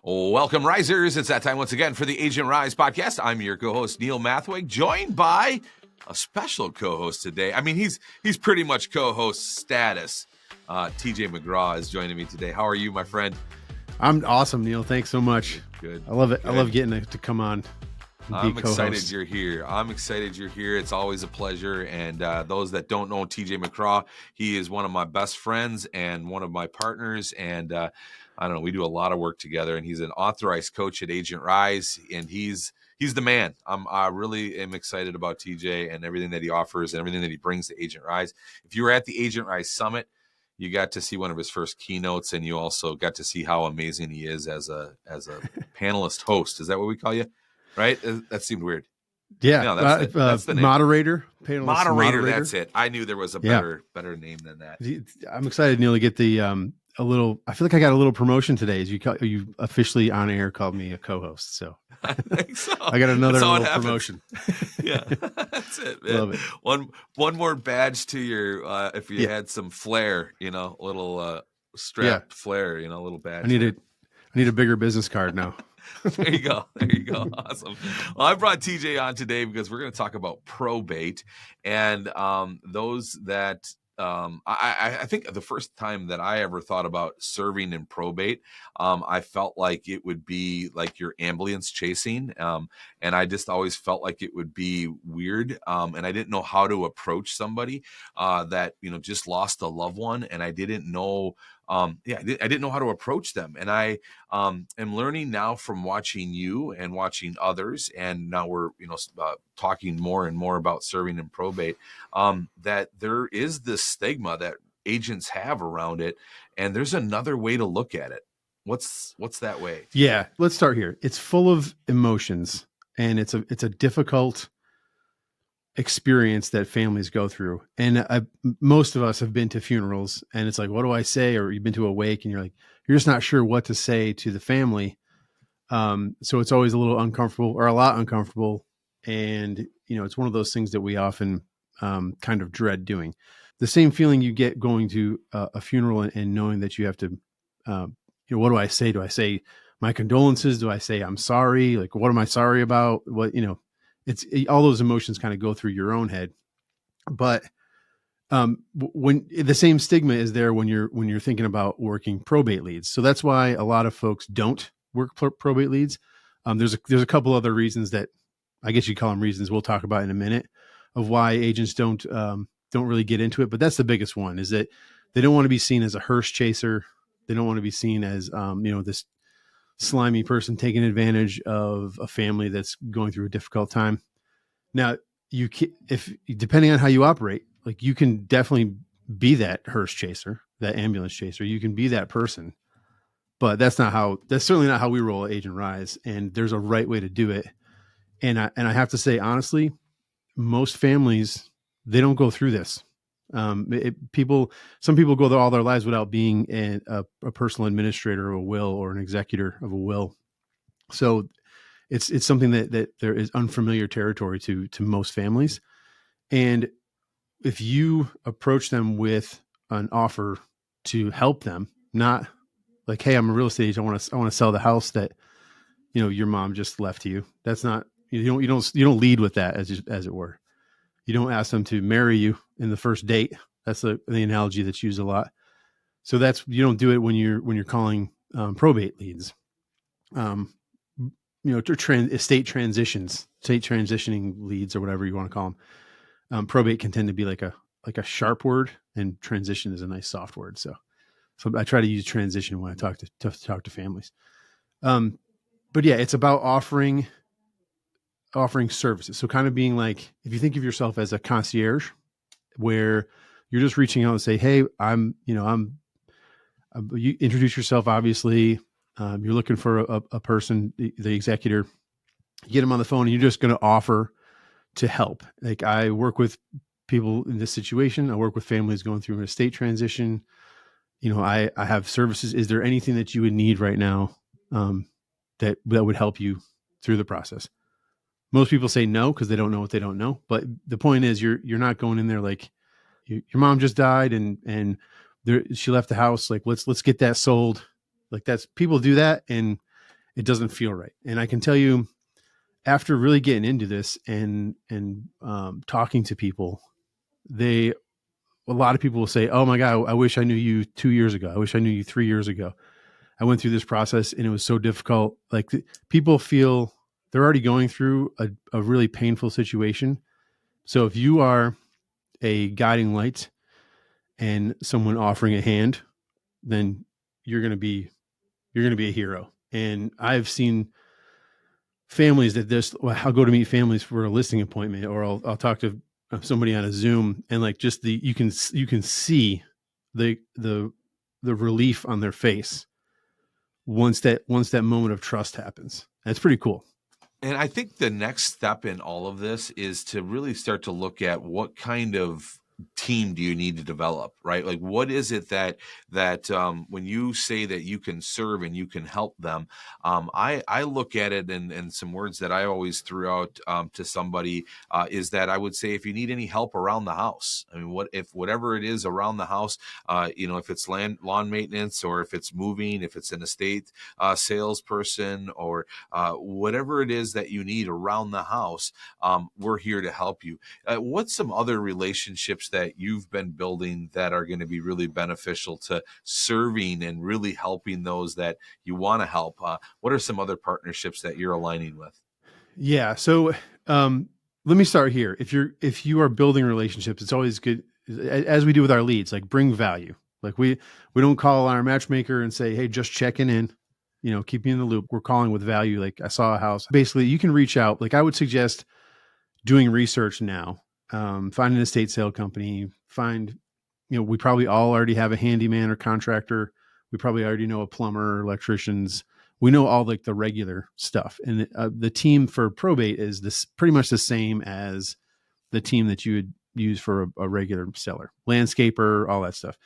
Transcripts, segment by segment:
Welcome, Risers. It's that time once again for the Agent Rise podcast. I'm your co-host, Neil Mathweg, joined by a special co-host today. I mean, he's pretty much co-host status. TJ McGraw is joining me today. How are you, my friend? I'm awesome, Neil. Thanks so much. Good. I love it. Good. I love getting to come on. I'm excited you're here. It's always a pleasure. And those that don't know TJ McGraw, he is one of my best friends and one of my partners. And I don't know, we do a lot of work together. And he's an authorized coach at Agent Rise, and he's the man. I really am excited about TJ and everything that he offers and everything that he brings to Agent Rise. If you were at the Agent Rise Summit, you got to see one of his first keynotes, and you also got to see how amazing he is as a panelist host. Is that what we call you? Right? That seemed weird. Yeah. No, that's the name. Moderator. Moderator. That's it. I knew there was a better name than that. I'm excited, Neil, to get the a little. I feel like I got a little promotion today. As you officially on air called me a co-host. So I think so. I got another little promotion. Yeah, that's it, man. Love it. One more badge to your if you had some flair, a little strapped flair, a little badge. I need a bigger business card now. There you go. Awesome. Well, I brought TJ on today because we're going to talk about probate, and those that I think the first time that I ever thought about serving in probate, I felt like it would be like your ambulance chasing, and I just always felt like it would be weird, and I didn't know how to approach somebody that just lost a loved one, and I didn't know. I didn't know how to approach them. And I am learning now from watching you and watching others. And now we're, talking more and more about serving in probate, that there is this stigma that agents have around it. And there's another way to look at it. What's that way? Yeah. Let's start here. It's full of emotions, and it's a difficult experience that families go through. And most of us have been to funerals, and it's like, what do I say? Or you've been to a wake and you're just not sure what to say to the family. So it's always a little uncomfortable, or a lot uncomfortable. And, it's one of those things that we often kind of dread doing. The same feeling you get going to a funeral and knowing that you have to, what do I say? Do I say my condolences? Do I say I'm sorry? Like, what am I sorry about? What, it's all those emotions kind of go through your own head. But when the same stigma is there when you're thinking about working probate leads. So that's why a lot of folks don't work probate leads. There's a couple other reasons that I guess you call them reasons we'll talk about in a minute of why agents don't really get into it. But that's the biggest one, is that they don't want to be seen as a hearse chaser. They don't want to be seen as this slimy person taking advantage of a family that's going through a difficult time. Now, if depending on how you operate, like, you can definitely be that hearse chaser, that ambulance chaser. You can be that person, but that's certainly not how we roll at Agent Rise. And there's a right way to do it. And I have to say, honestly, most families, they don't go through this. Some people go all their lives without being a personal administrator of a will or an executor of a will. So it's something that there is unfamiliar territory to most families. And if you approach them with an offer to help them, not like, hey, I'm a real estate agent, I want to sell the house that, your mom just left to you. That's not, you don't lead with that as it were. You don't ask them to marry you in the first date. That's the analogy that's used a lot. So you don't do it when you're calling probate leads. Estate transitioning leads, or whatever you want to call them. Probate can tend to be like a sharp word, and transition is a nice soft word. So I try to use transition when I talk to families. But yeah, it's about offering services. So kind of being like, if you think of yourself as a concierge, where you're just reaching out and say, hey, you introduce yourself, obviously. You're looking for a person, the executor. You get them on the phone, and you're just going to offer to help. Like, I work with people in this situation. I work with families going through an estate transition. I have services. Is there anything that you would need right now that would help you through the process? Most people say no, because they don't know what they don't know. But the point is, you're not going in there like, your mom just died and she left the house. Like, let's get that sold. Like, people do that, and it doesn't feel right. And I can tell you, after really getting into this and talking to people, a lot of people will say, "Oh my God, I wish I knew you 2 years ago. I wish I knew you 3 years ago. I went through this process and it was so difficult." Like people feel they're already going through a really painful situation. So if you are a guiding light and someone offering a hand, then you're going to be a hero. And I've seen families that I'll go to meet families for a listing appointment, or I'll talk to somebody on a Zoom, and like just you can see the relief on their face once that moment of trust happens. That's pretty cool. And I think the next step in all of this is to really start to look at what kind of team do you need to develop, right? Like, what is it that when you say that you can serve and you can help them, I look at it, and some words that I always threw out to somebody is that I would say, if you need any help around the house, I mean, whatever it is around the house, if it's lawn maintenance, or if it's moving, if it's an estate salesperson, or whatever it is that you need around the house, we're here to help you. What's some other relationships that you've been building that are going to be really beneficial to serving and really helping those that you want to help? What are some other partnerships that you're aligning with? Yeah. So let me start here. If you are building relationships, it's always good, as we do with our leads, like bring value. Like we don't call our matchmaker and say, "Hey, just checking in, keep me in the loop." We're calling with value. Like, I saw a house. Basically, you can reach out. Like, I would suggest doing research now. Find an estate sale company. We probably all already have a handyman or contractor. We probably already know a plumber, electricians. We know all like the regular stuff. And the team for probate is this pretty much the same as the team that you would use for a regular seller, landscaper, all that stuff.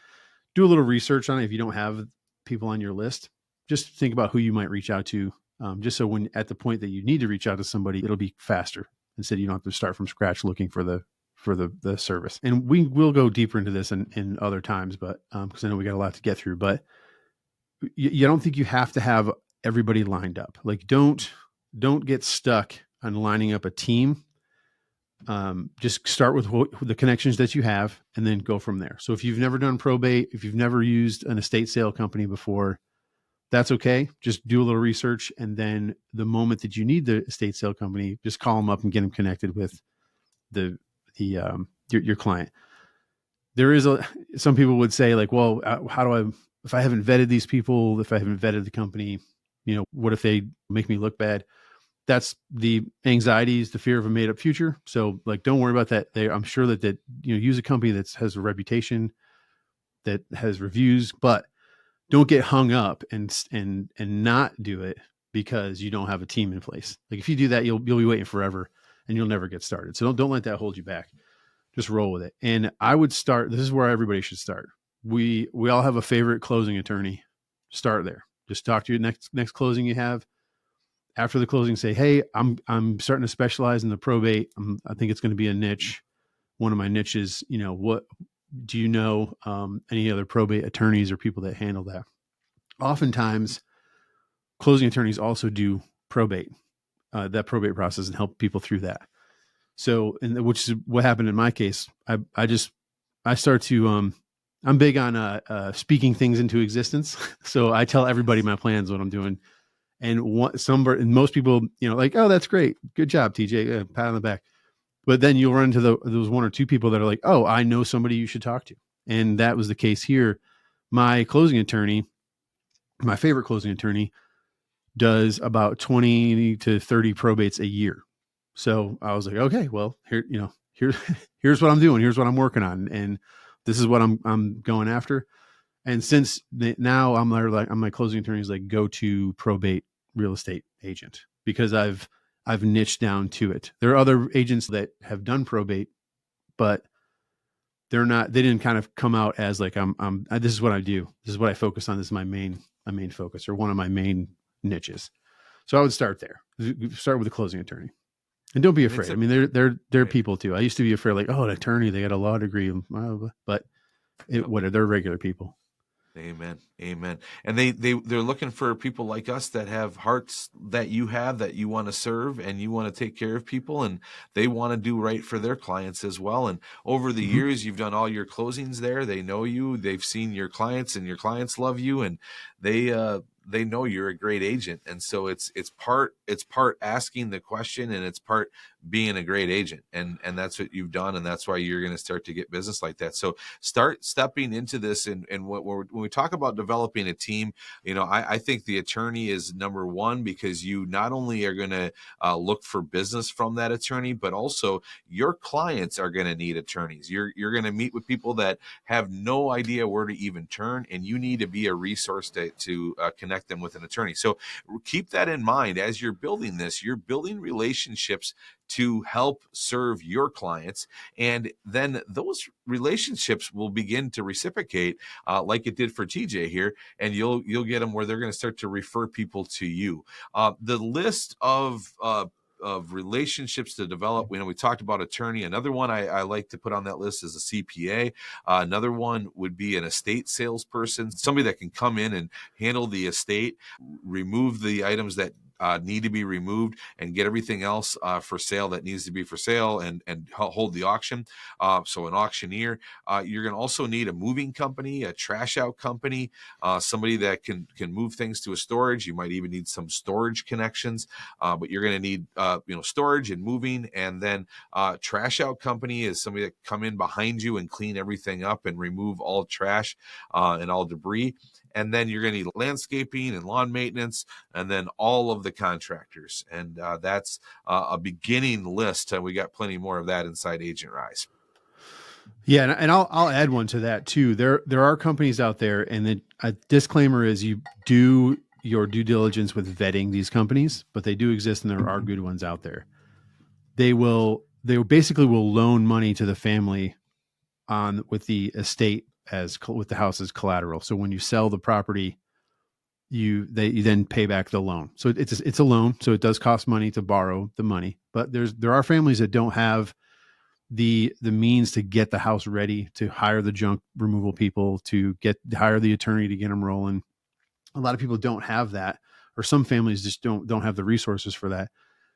Do a little research on it. If you don't have people on your list, just think about who you might reach out to. Just so when at the point that you need to reach out to somebody, it'll be faster, instead you don't have to start from scratch looking for the service. And we will go deeper into this in other times, but because I know we got a lot to get through. But you don't think you have to have everybody lined up. Like, don't get stuck on lining up a team. Just start with the connections that you have, and then go from there. So if you've never done probate, if you've never used an estate sale company before, that's okay. Just do a little research, and then the moment that you need the estate sale company, just call them up and get them connected with your client. There is some people would say, like, well, how do if I haven't vetted these people, if I haven't vetted the company, what if they make me look bad? That's the anxieties, the fear of a made up future. So, like, don't worry about that. I'm sure that use a company that has a reputation, that has reviews, but don't get hung up and not do it because you don't have a team in place. Like, if you do that, you'll be waiting forever and you'll never get started. So don't let that hold you back. Just roll with it. And I would start. This is where everybody should start. We all have a favorite closing attorney. Start there. Just talk to your next closing you have. After the closing, say, "Hey, I'm starting to specialize in the probate. I think it's going to be a niche. One of my niches. What do you know? Any other probate attorneys or people that handle that?" Oftentimes, closing attorneys also do probate, that probate process, and help people through that. So, which is what happened in my case. I start to, I'm big on speaking things into existence. So I tell everybody my plans, what I'm doing. And most people, like, "Oh, that's great. Good job, TJ. Pat on the back." But then you'll run into those one or two people that are like, "Oh, I know somebody you should talk to." And that was the case here. My closing attorney, my favorite closing attorney, does about 20 to 30 probates a year. So I was like, okay, well, here's what I'm doing. Here's what I'm working on. And this is what I'm going after. And since now I'm my closing attorney's like go-to probate real estate agent, because I've niched down to it. There are other agents that have done probate, but they didn't kind of come out as like, this is what I do. This is what I focus on. This is my main focus, or one of my main niches. So I would start there. Start with a closing attorney. And don't be afraid. I mean, they're people too. I used to be afraid, like, oh, an attorney, they got a law degree, but they're regular people. Amen. Amen. And they're looking for people like us that have hearts that you have, that you want to serve and you want to take care of people, and they want to do right for their clients as well. And over the Mhm. years, you've done all your closings there. They know you, they've seen your clients, and your clients love you, and they know you're a great agent. And so it's part asking the question, and it's part being a great agent. And that's what you've done, and that's why you're going to start to get business like that. So start stepping into this. And when we talk about developing a team, I think the attorney is number one, because you not only are going to look for business from that attorney, but also your clients are going to need attorneys. You're going to meet with people that have no idea where to even turn, and you need to be a resource to connect them with an attorney. So keep that in mind as you're building this. You're building relationships to help serve your clients, and then those relationships will begin to reciprocate, like it did for TJ here, and you'll get them where they're going to start to refer people to you. The list of relationships to develop, we talked about attorney. Another one I like to put on that list is a CPA. Another one would be an estate salesperson, somebody that can come in and handle the estate, remove the items that need to be removed, and get everything else for sale that needs to be for sale, and hold the auction. So an auctioneer. You're going to also need a moving company, a trash out company, somebody that can move things to a storage. You might even need some storage connections, but you're going to need storage and moving. And then trash out company is somebody that come in behind you and clean everything up and remove all trash and all debris. And then you're going to need landscaping and lawn maintenance, and then all of the contractors. And that's a beginning list. We got plenty more of that inside Agent Rise. Yeah, and I'll add one to that too. There are companies out there, and a disclaimer is you do your due diligence with vetting these companies, but they do exist, and there are good ones out there. They basically will loan money to the family on with the estate with the house as collateral. So when you sell the property, you then pay back the loan. So it's a loan, so it does cost money to borrow the money. But there are families that don't have the means to get the house ready, to hire the junk removal people, to hire the attorney to get them rolling. A lot of people don't have that, or some families just don't have the resources for that.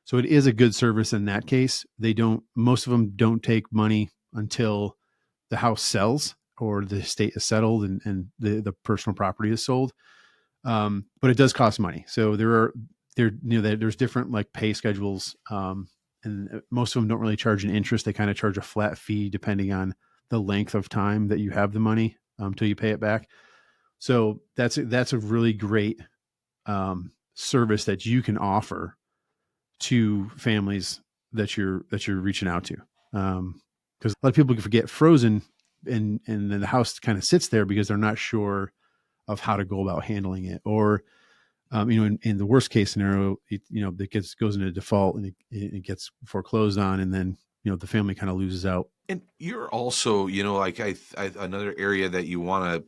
So it is a good service in that case. Most of them don't take money until the house sells or the estate is settled and the personal property is sold. But it does cost money. So there's different like pay schedules. And most of them don't really charge an interest. They kind of charge a flat fee depending on the length of time that you have the money till you pay it back. So that's a really great service that you can offer to families that you're reaching out to. Because a lot of people can get frozen, and then the house kind of sits there because they're not sure of how to go about handling it, or in the worst case scenario, it goes into default and it gets foreclosed on, and then the family kind of loses out. And you're also, like another area that you want to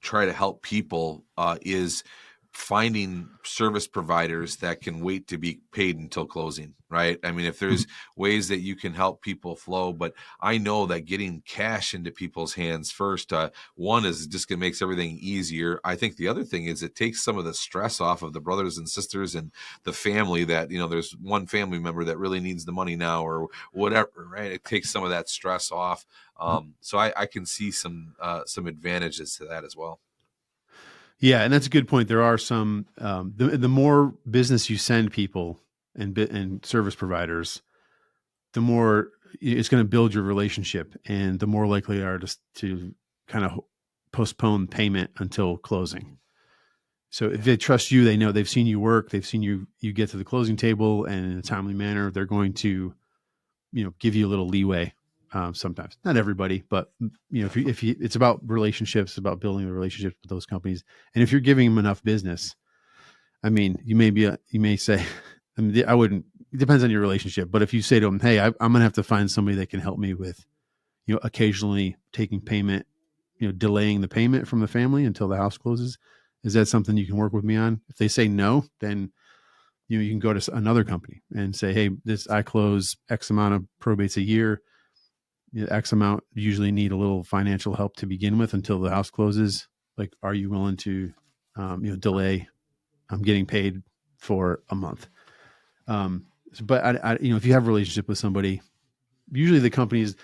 try to help people is finding service providers that can wait to be paid until closing, right? I mean, if there's ways that you can help people flow, but I know that getting cash into people's hands first, one is just going to makes everything easier. I think the other thing is it takes some of the stress off of the brothers and sisters and the family that, there's one family member that really needs the money now or whatever, right? It takes some of that stress off. So I can see some advantages to that as well. Yeah, and that's a good point. There are some the more business you send people and service providers, the more it's going to build your relationship, and the more likely they are to kind of postpone payment until closing. So if they trust you, they know they've seen you work, they've seen you get to the closing table, and in a timely manner, they're going to give you a little leeway. Sometimes, not everybody, but if you, it's about relationships, about building a relationship with those companies. And if you're giving them enough business, I mean, you may say, I mean, it depends on your relationship, but if you say to them, hey, I'm going to have to find somebody that can help me with, occasionally taking payment, delaying the payment from the family until the house closes. Is that something you can work with me on? If they say no, then you can go to another company and say, hey, I close X amount of probates a year. X amount usually need a little financial help to begin with until the house closes. Like, are you willing to, delay getting paid for a month? But if you have a relationship with somebody, usually the companies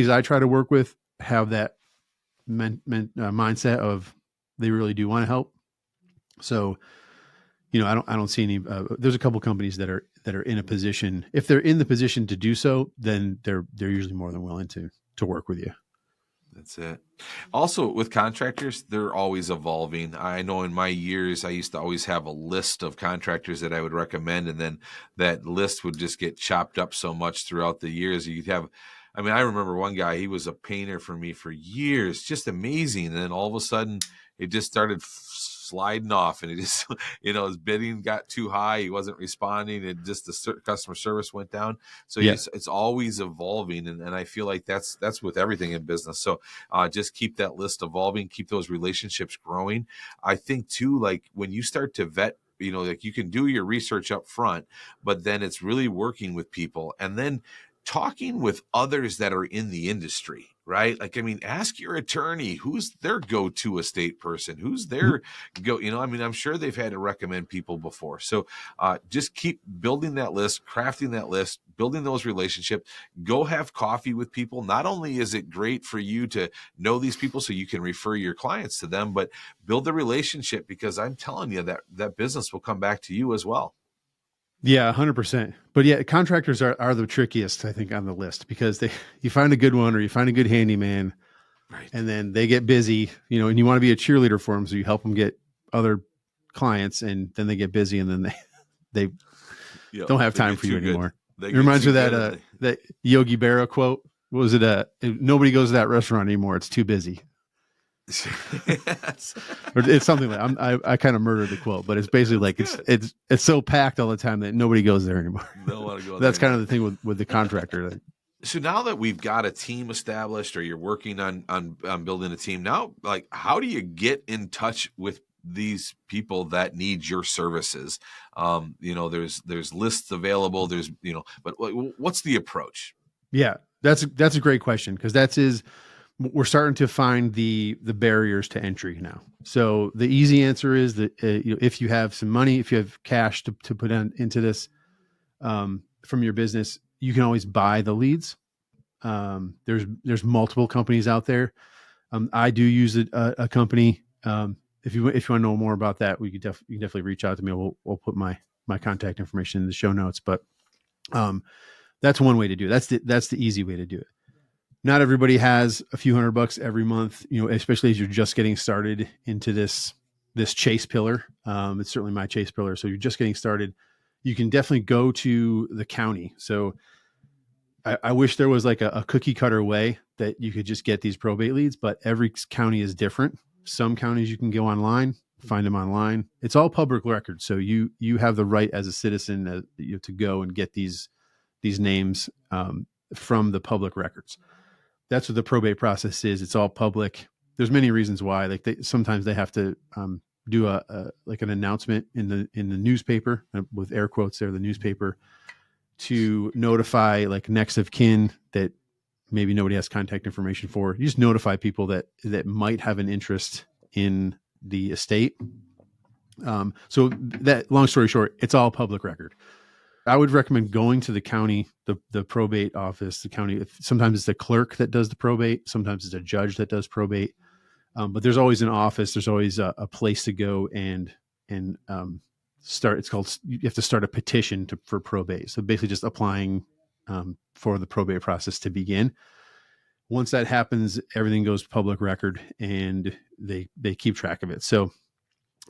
I try to work with have that mindset of they really do want to help. So, I don't see any. There's a couple companies that are in a position. If they're in the position to do so, then they're usually more than willing to work with you. That's it. Also, with contractors, they're always evolving. I know in my years, I used to always have a list of contractors that I would recommend, and then that list would just get chopped up so much throughout the years. You'd have, I remember one guy, he was a painter for me for years, just amazing. And then all of a sudden, it just started sliding off, and it just, his bidding got too high. He wasn't responding. It just, the customer service went down. So it's always evolving. And I feel like that's with everything in business. So just keep that list evolving, keep those relationships growing. I think too, like when you start to vet, like you can do your research up front, but then it's really working with people and then talking with others that are in the industry, right? Like, ask your attorney, who's their go-to estate person, who's their I'm sure they've had to recommend people before. So just keep building that list, crafting that list, building those relationships. Go have coffee with people. Not only is it great for you to know these people so you can refer your clients to them, but build the relationship, because I'm telling you that business will come back to you as well. Yeah, 100%. But yeah, contractors are the trickiest, I think, on the list, because you find a good one or you find a good handyman, right, and then they get busy, and you want to be a cheerleader for them, so you help them get other clients, and then they get busy, and then they don't have time for you anymore. It reminds me of that Yogi Berra quote. What was it? Nobody goes to that restaurant anymore. It's too busy. Yes. Or it's something like I kind of murdered the quote, but it's basically like it's so packed all the time that nobody goes there anymore. Don't want to go. That's kind of the thing with the contractor. So now that we've got a team established, or you're working on building a team now, like how do you get in touch with these people that need your services? There's lists available. There's but what's the approach? Yeah, that's a great question, because we're starting to find the barriers to entry now. So the easy answer is that if you have some money, if you have cash to put into this from your business, you can always buy the leads. There's multiple companies out there. I do use a company. If you want to know more about that, you can definitely reach out to me. We'll put my contact information in the show notes. But that's one way to do it. That's the easy way to do it. Not everybody has a few $100 every month, especially as you're just getting started into this chase pillar. It's certainly my chase pillar. So you're just getting started. You can definitely go to the county. So I wish there was like a cookie cutter way that you could just get these probate leads, but every county is different. Some counties you can go online, find them online. It's all public record. So you have the right as a citizen to go and get these names from the public records. That's what the probate process is. It's all public. There's many reasons why. Like sometimes they have to do like an announcement in the newspaper, with air quotes there, the newspaper, to notify like next of kin that maybe nobody has contact information for. You just notify people that might have an interest in the estate. So that, long story short, it's all public record. I would recommend going to the county, the probate office, the county. Sometimes it's the clerk that does the probate. Sometimes it's a judge that does probate. But there's always an office. There's always a place to go and start. It's called, you have to start a petition for probate. So basically just applying for the probate process to begin. Once that happens, everything goes public record, and they keep track of it. So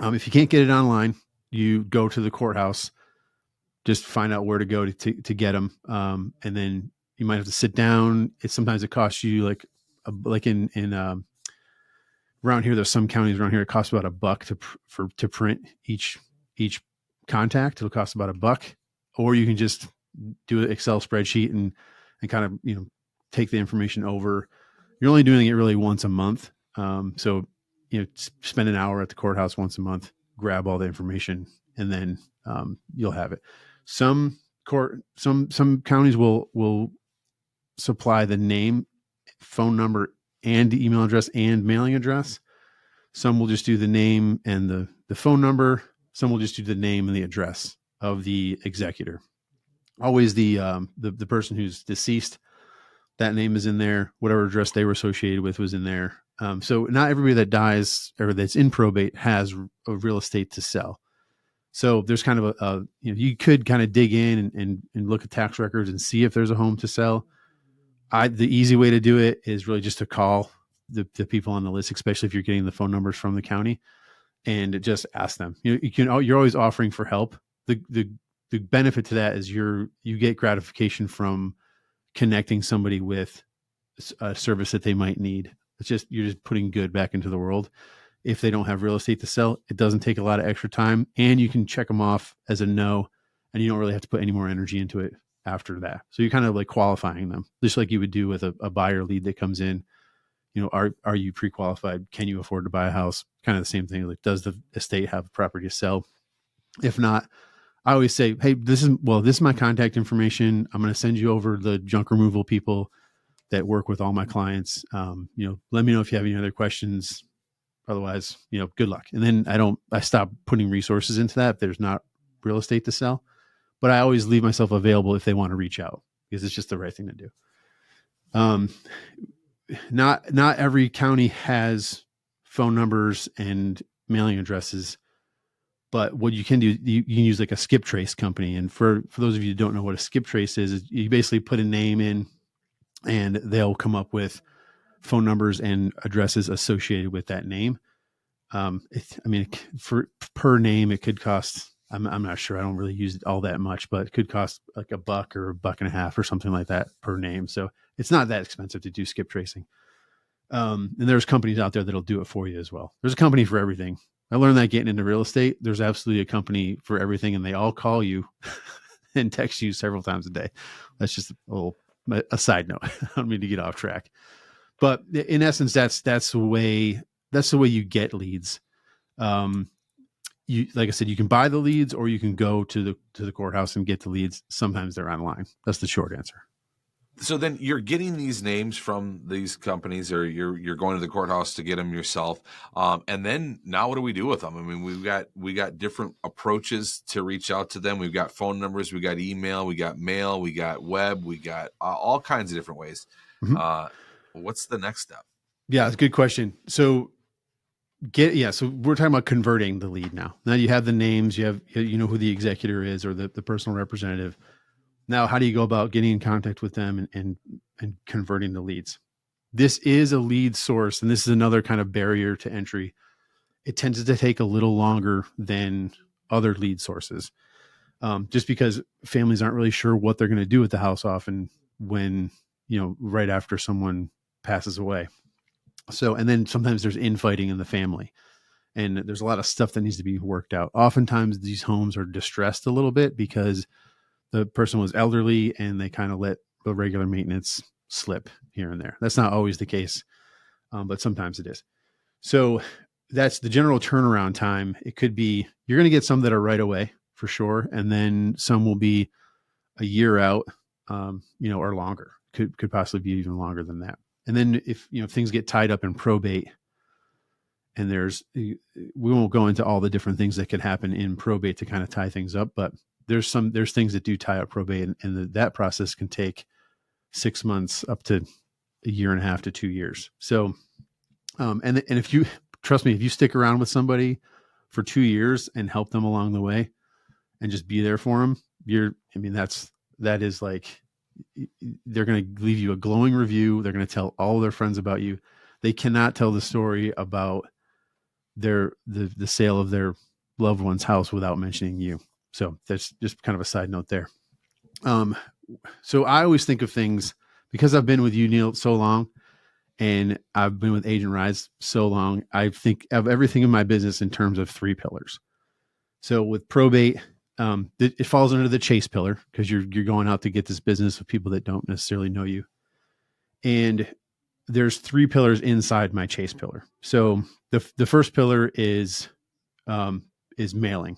if you can't get it online, you go to the courthouse. Just find out where to go to get them. And then you might have to sit down. Sometimes it costs you like in around here, there's some counties around here, it costs about $1 to print each contact. It'll cost about $1, or you can just do an Excel spreadsheet and kind of, take the information over. You're only doing it really once a month. So, spend an hour at the courthouse once a month, grab all the information, and then you'll have it. Some counties will supply the name, phone number, and email address and mailing address. Some will just do the name and the phone number. Some will just do the name and the address of the executor. Always the person who's deceased, that name is in there. Whatever address they were associated with was in there. So not everybody that dies or that's in probate has a real estate to sell. So there's kind of you could kind of dig in and look at tax records and see if there's a home to sell. The easy way to do it is really just to call the people on the list, especially if you're getting the phone numbers from the county, and just ask them. You're always offering for help. The benefit to that is you get gratification from connecting somebody with a service that they might need. You're just putting good back into the world. If they don't have real estate to sell, it doesn't take a lot of extra time, and you can check them off as a no, and you don't really have to put any more energy into it after that. So you're kind of like qualifying them, just like you would do with a buyer lead that comes in. Are you pre-qualified? Can you afford to buy a house? Kind of the same thing. Like, does the estate have property to sell? If not, I always say, hey, this is my contact information. I'm going to send you over the junk removal people that work with all my clients. Let me know if you have any other questions. Otherwise, good luck. And then I stop putting resources into that if there's not real estate to sell, but I always leave myself available if they want to reach out, because it's just the right thing to do. Not every county has phone numbers and mailing addresses, but what you can do, you can use like a skip trace company. And for those of you who don't know what a skip trace is you basically put a name in and they'll come up with phone numbers and addresses associated with that name. For per name, it could cost, I'm not sure. I don't really use it all that much, but it could cost like $1 or $1.50 or something like that per name. So it's not that expensive to do skip tracing. And there's companies out there that'll do it for you as well. There's a company for everything. I learned that getting into real estate. There's absolutely a company for everything, and they all call you and text you several times a day. That's just a side note. I don't mean to get off track, but in essence, that's the way you get leads. Like I said, you can buy the leads, or you can go to the courthouse and get the leads. Sometimes they're online. That's the short answer. So then you're getting these names from these companies, or you're going to the courthouse to get them yourself. And then now what do we do with them? I mean, we got different approaches to reach out to them. We've got phone numbers, we got email, we got mail, we got web, we got all kinds of different ways. Mm-hmm. What's the next step? Yeah, it's a good question. So so we're talking about converting the lead now. Now you have the names, you know who the executor is, or the personal representative. Now, how do you go about getting in contact with them and converting the leads? This is a lead source, and this is another kind of barrier to entry. It tends to take a little longer than other lead sources, just because families aren't really sure what they're going to do with the house often when, right after someone passes away. So, and then sometimes there's infighting in the family, and there's a lot of stuff that needs to be worked out. Oftentimes these homes are distressed a little bit because the person was elderly and they kind of let the regular maintenance slip here and there. That's not always the case, but sometimes it is. So that's the general turnaround time. It could be, you're going to get some that are right away for sure. And then some will be a year out, or longer. Could possibly be even longer than that. And then if things get tied up in probate, and we won't go into all the different things that could happen in probate to kind of tie things up, but there's things that do tie up probate, and that process can take 6 months up to a year and a half to 2 years. So, and if you trust me, if you stick around with somebody for 2 years and help them along the way and just be there for them, that is like, they're going to leave you a glowing review. They're going to tell all of their friends about you. They cannot tell the story about the sale of their loved one's house without mentioning you. So that's just kind of a side note there. So I always think of things, because I've been with you, Neil, so long, and I've been with Agent Rise so long, I think of everything in my business in terms of 3 pillars. So with probate, it falls under the chase pillar, because you're going out to get this business with people that don't necessarily know you. And there's 3 pillars inside my chase pillar. So the first pillar is mailing.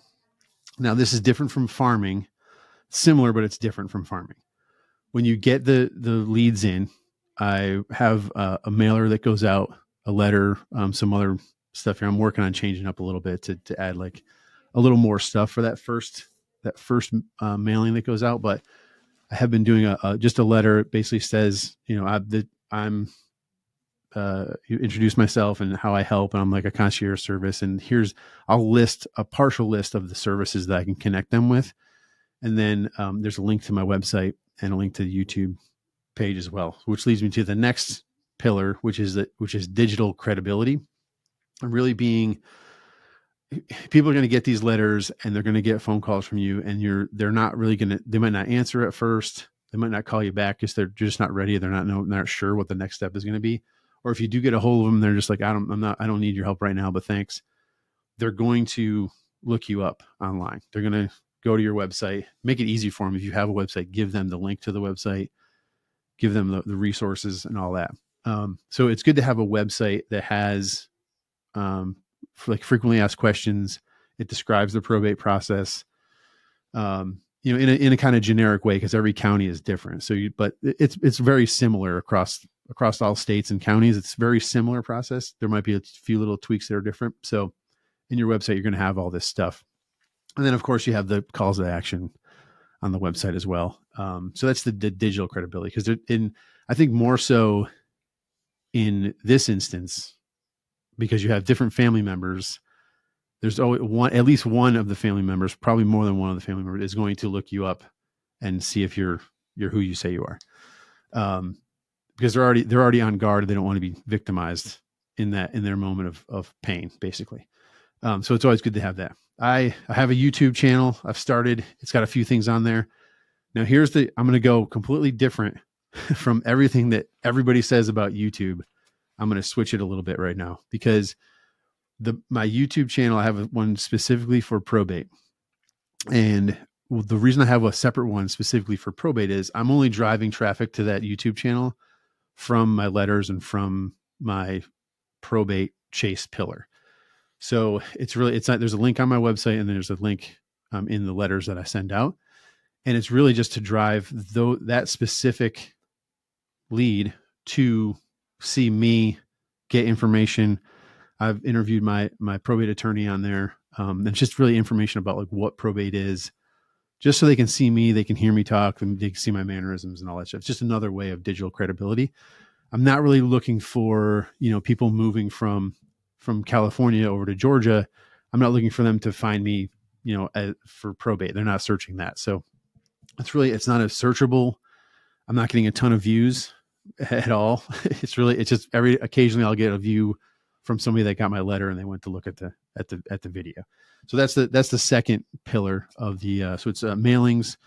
Now, this is different from farming, similar, but it's different from farming. When you get the leads in, I have a mailer that goes out, a letter, some other stuff here. I'm working on changing up a little bit to add like a little more stuff for that first mailing that goes out. But I have been doing just a letter. It basically says, I'm you introduce myself and how I help, and I'm like a concierge service. And I'll list a partial list of the services that I can connect them with. And then there's a link to my website and a link to the YouTube page as well, which leads me to the next pillar, which is digital credibility. Really being, people are going to get these letters and they're going to get phone calls from you, and they're not really going to, they might not answer at first. They might not call you back because they're just not ready. They're not sure what the next step is going to be. Or if you do get a hold of them, they're just like, I don't need your help right now, but thanks. They're going to look you up online. They're going to go to your website, make it easy for them. If you have a website, give them the link to the website, give them the resources and all that. So it's good to have a website that has like frequently asked questions. It describes the probate process, in a kind of generic way, because every county is different. But it's very similar across all states and counties. It's very similar process. There might be a few little tweaks that are different. So in your website, you're going to have all this stuff. And then of course you have the calls to action on the website as well. So that's the digital credibility, because I think more so in this instance, because you have different family members, there's always at least one of the family members, probably more than one of the family members, is going to look you up and see if you're who you say you are. Because they're already on guard. They don't want to be victimized in their moment of pain, basically. So it's always good to have that. I have a YouTube channel I've started. It's got a few things on there. Now I'm going to go completely different from everything that everybody says about YouTube. I'm going to switch it a little bit right now, because my YouTube channel, I have one specifically for probate. And the reason I have a separate one specifically for probate is I'm only driving traffic to that YouTube channel from my letters and from my probate chase pillar. So it's not, there's a link on my website, and then there's a link in the letters that I send out. And it's really just to drive that specific lead to see me, get information. I've interviewed my probate attorney on there. And it's just really information about like what probate is, just so they can see me, they can hear me talk, and they can see my mannerisms and all that stuff. It's just another way of digital credibility. I'm not really looking for, people moving from California over to Georgia. I'm not looking for them to find me, for probate. They're not searching that. So it's not a searchable. I'm not getting a ton of views at all. It's just occasionally I'll get a view from somebody that got my letter and they went to look at the video. So that's the second pillar of the, so it's mailings,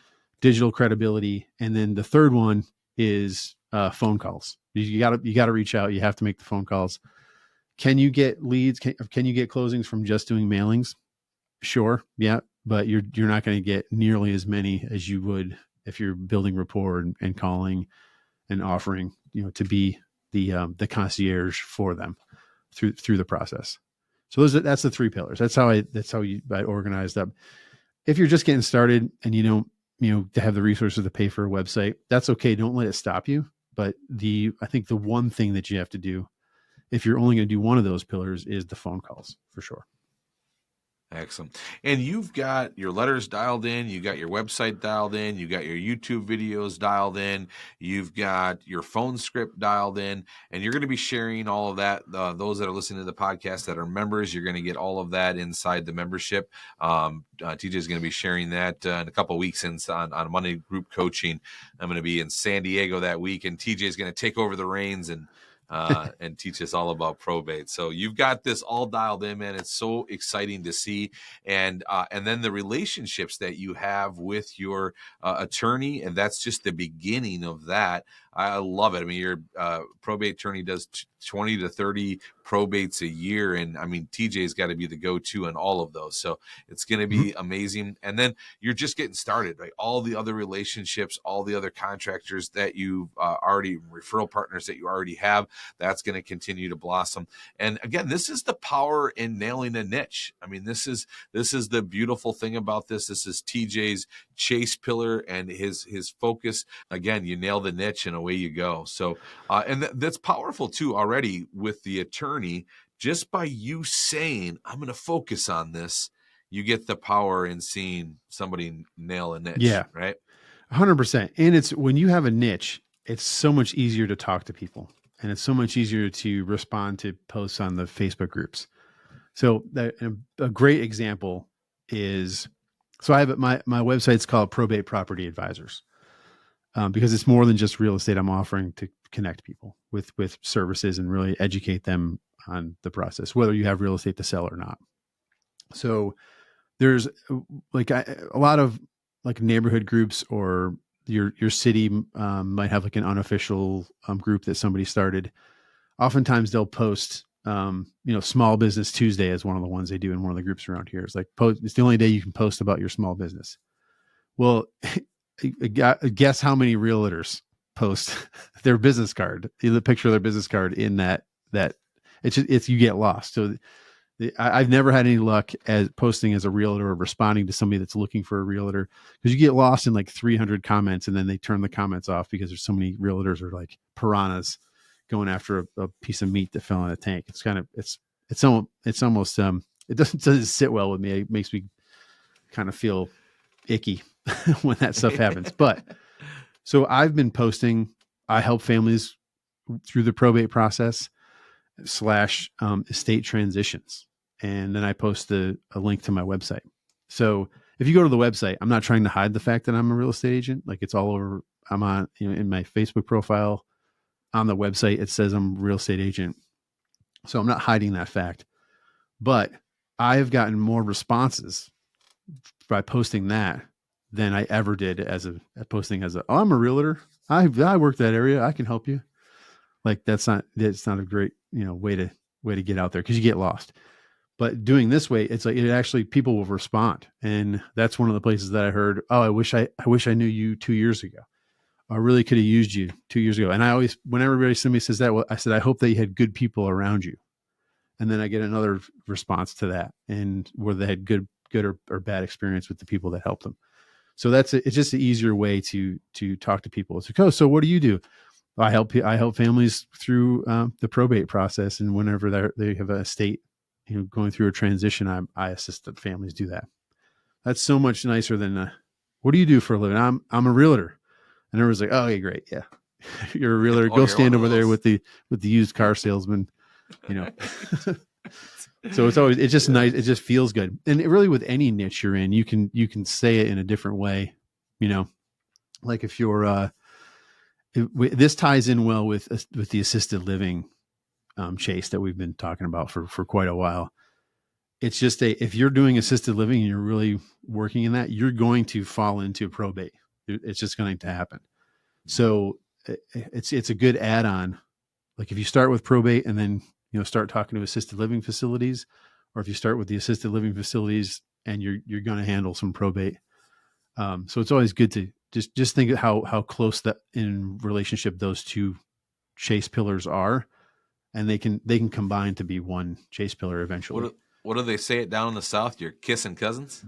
digital credibility. And then the third one is phone calls. You gotta reach out. You have to make the phone calls. Can you get leads? Can you get closings from just doing mailings? Sure. Yeah. But you're not going to get nearly as many as you would if you're building rapport and calling and offering, to be the concierge for them through the process. So that's the three pillars. That's how I organized up. If you're just getting started and you don't, to have the resources to pay for a website, that's okay. Don't let it stop you. But I think the one thing that you have to do, if you're only going to do one of those pillars, is the phone calls, for sure. Excellent. And you've got your letters dialed in, you got your website dialed in, you got your YouTube videos dialed in, you've got your phone script dialed in, and you're going to be sharing all of that. Those that are listening to the podcast that are members, you're going to get all of that inside the membership. TJ is going to be sharing that in a couple of weeks on Monday group coaching. I'm going to be in San Diego that week, and TJ is going to take over the reins and teach us all about probate. So you've got this all dialed in, man. It's so exciting to see. And then the relationships that you have with your attorney, and that's just the beginning of that. I love it. I mean, your probate attorney does 20 to 30 probates a year. And I mean, TJ's got to be the go-to in all of those. So it's going to be amazing. And then you're just getting started, right? All the other relationships, all the other contractors that you've referral partners that you already have, that's going to continue to blossom. And again, this is the power in nailing a niche. I mean, this is the beautiful thing about this. This is TJ's chase pillar and his focus. Again, you nail the niche and away you go. So, and that's powerful too already with the attorney just by you saying, I'm going to focus on this, you get the power in seeing somebody nail a niche, Yeah. right? 100%. And it's when you have a niche, it's so much easier to talk to people, and it's so much easier to respond to posts on the Facebook groups. So a great example is, so I have my website's called Probate Property Advisors, because it's more than just real estate. I'm offering to connect people with services and really educate them on the process, whether you have real estate to sell or not. So there's like a lot of like neighborhood groups, or your city might have like an unofficial group that somebody started. Oftentimes they'll post, Small Business Tuesday is one of the ones they do in one of the groups around here. It's like, it's the only day you can post about your small business. Well, guess how many realtors post their business card, the picture of their business card in that it's you get lost. So I've never had any luck as posting as a realtor or responding to somebody that's looking for a realtor, because you get lost in like 300 comments, and then they turn the comments off because there's so many realtors are like piranhas going after a piece of meat that fell in a tank. It's kind of, it's almost, it doesn't sit well with me. It makes me kind of feel icky when that stuff happens. But so I've been posting, I help families through the probate process / estate transitions. And then I post a link to my website. So if you go to the website, I'm not trying to hide the fact that I'm a real estate agent. Like, it's all over. I'm on, in my Facebook profile, on the website, it says I'm a real estate agent. So I'm not hiding that fact, but I've gotten more responses by posting that than I ever did as posting as I'm a realtor. I work that area. I can help you. Like, it's not a great, way to get out there, because you get lost. But doing this way, it's like, it actually, people will respond. And that's one of the places that I heard, oh, I wish I knew you 2 years ago. I really could have used you 2 years ago. And I always, whenever somebody says that, I said, I hope that you had good people around you. And then I get another response to that, and where they had good or bad experience with the people that helped them. So it's just an easier way to talk to people. It's like, oh, so what do you do? I help families through the probate process. And whenever they have a estate, going through a transition, I assist the families do that. That's so much nicer than, what do you do for a living? I'm a realtor. And everyone's like, oh, yeah, great. Yeah. You're a realtor. Go stand over there with the used car salesman, So it's just nice. It just feels good. And really, with any niche you're in, you can say it in a different way, like if you're, this ties in well with the assisted living chase that we've been talking about for quite a while. It's just if you're doing assisted living and you're really working in that, you're going to fall into probate. It's just going to happen. So it's a good add-on. Like, if you start with probate and then, start talking to assisted living facilities, or if you start with the assisted living facilities and you're going to handle some probate. So it's always good to just think of how close that in relationship those two chase pillars are, and they can combine to be one chase pillar eventually. What do they say it down in the South? You're kissing cousins?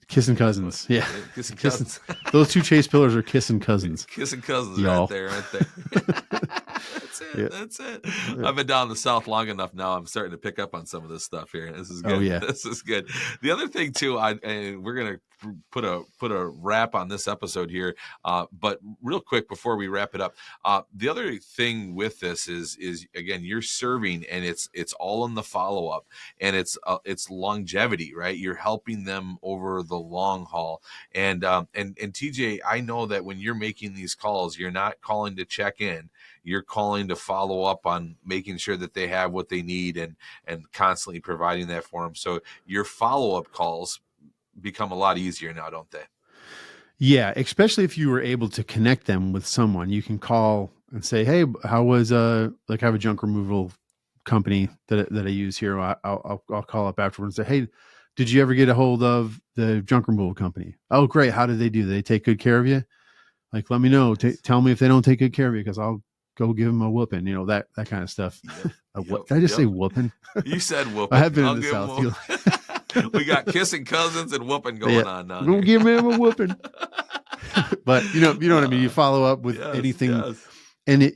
Kissing cousins. Yeah. Kissing cousins. Those two chase pillars are kissing cousins. Kissing cousins, y'all. right there. That's it. Yeah. That's it. I've been down in the South long enough now. I'm starting to pick up on some of this stuff here. This is good. Oh, yeah. This is good. The other thing too, and we're going to put a wrap on this episode here. But real quick before we wrap it up, the other thing with this is again, you're serving, and it's all in the follow up, and it's longevity, right? You're helping them over the long haul. And TJ, I know that when you're making these calls, you're not calling to check in. You're calling to follow up on making sure that they have what they need, and constantly providing that for them. So your follow-up calls become a lot easier now, don't they? Yeah, especially if you were able to connect them with someone. You can call and say, hey, how was like, I have a junk removal company that I use here. I'll call up afterwards and say, hey, did you ever get a hold of the junk removal company? Oh, great. How did they do? Did they take good care of you? Like, let me know. Tell me if they don't take good care of you, because I'll go give them a whooping, that kind of stuff. Did I just say whooping? You said whooping. I have been in the South. We got kissing cousins and whooping going on now. We'll give him a whooping. But you know what I mean? You follow up with anything. Yes. And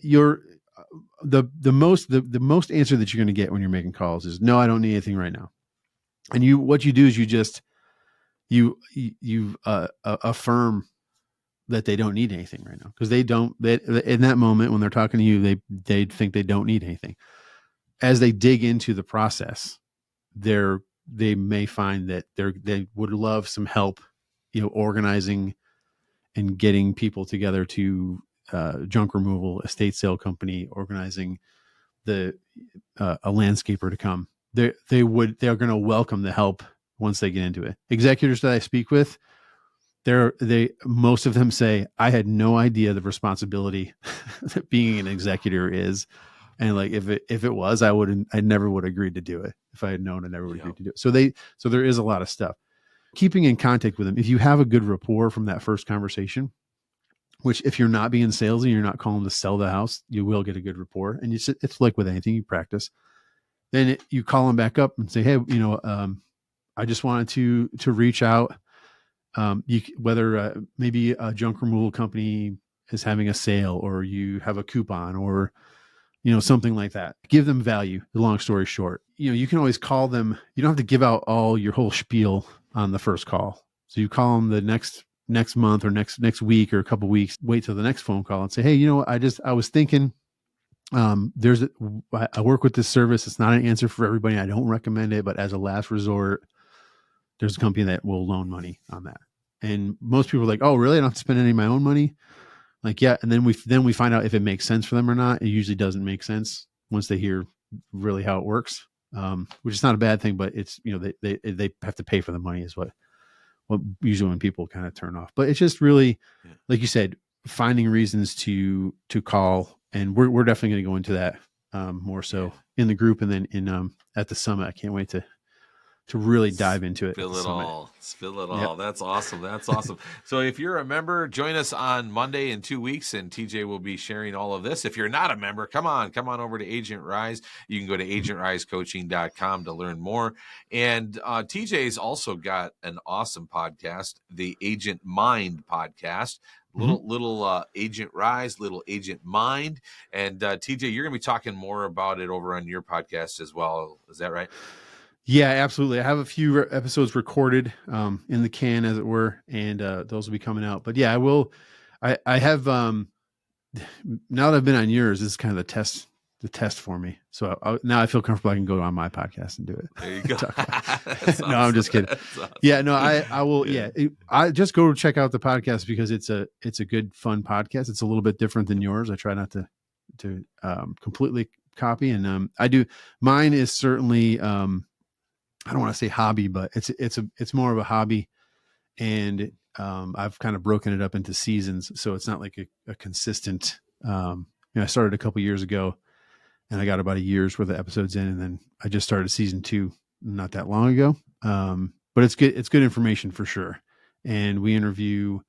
the most answer that you're going to get when you're making calls is no, I don't need anything right now. And what you do is you affirm that they don't need anything right now, because in that moment when they're talking to you, they think they don't need anything. As they dig into the process, they may find that they would love some help, organizing and getting people together to junk removal, estate sale company, organizing a landscaper to come. They're going to welcome the help once they get into it. Executors that I speak with, most of them say, I had no idea the responsibility that being an executor is. And like, if it was, I never would have agreed to do it. If I had known, I never would have agreed to do it. So there is a lot of stuff. Keeping in contact with them. If you have a good rapport from that first conversation, which if you're not being salesy, you're not calling to sell the house, you will get a good rapport. And it's like with anything, you practice. Then you call them back up and say, hey, I just wanted to reach out. Whether maybe a junk removal company is having a sale, or you have a coupon, or something like that. Give them value. The long story short, you can always call them. You don't have to give out all your whole spiel on the first call. So you call them the next month or next week or a couple of weeks. Wait till the next phone call and say, hey, I was thinking, I work with this service. It's not an answer for everybody. I don't recommend it, but as a last resort, there's a company that will loan money on that. And most people are like, oh, really? I don't have to spend any of my own money. Like, yeah. And then we find out if it makes sense for them or not. It usually doesn't make sense once they hear really how it works, which is not a bad thing, but it's, they have to pay for the money is what usually when people kind of turn off. But it's just really, like you said, finding reasons to call. And we're definitely going to go into that more so in the group, and then at the summit. I can't wait to really dive into it. Spill it all. That's awesome. So if you're a member, join us on Monday in 2 weeks, and TJ will be sharing all of this. If you're not a member, come on over to Agent Rise. You can go to agentrisecoaching.com to learn more. And TJ's also got an awesome podcast, the Agent Mind podcast. Little Agent Rise, little Agent Mind. And TJ, you're going to be talking more about it over on your podcast as well. Is that right? Yeah, absolutely. I have a few episodes recorded in the can, as it were, and those will be coming out. But yeah, I will. I have now that I've been on yours, this is kind of the test for me. So now I feel comfortable. I can go on my podcast and do it. There you go. Awesome. No, I'm just kidding. Awesome. Yeah, no, I will. Yeah, I just go check out the podcast because it's a good, fun podcast. It's a little bit different than yours. I try not to completely copy, and I do. Mine is certainly. I don't want to say hobby, but it's more of a hobby, and I've kind of broken it up into seasons, so it's not like a consistent. I started a couple years ago, and I got about a year's worth of episodes in, and then I just started season 2 not that long ago. But it's good. It's good information for sure, and we interview.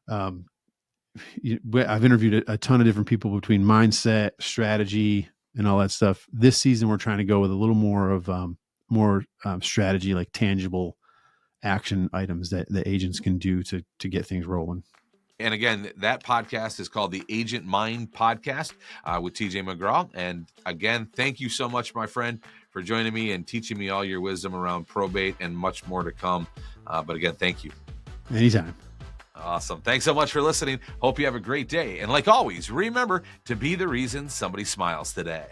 I've interviewed a ton of different people between mindset, strategy, and all that stuff. This season, we're trying to go with a little more of strategy, like tangible action items that the agents can do to get things rolling. And again, that podcast is called the Agent Mind Podcast with TJ McGraw. And again, thank you so much, my friend, for joining me and teaching me all your wisdom around probate and much more to come. But again, thank you. Anytime. Awesome. Thanks so much for listening. Hope you have a great day. And like always, remember to be the reason somebody smiles today.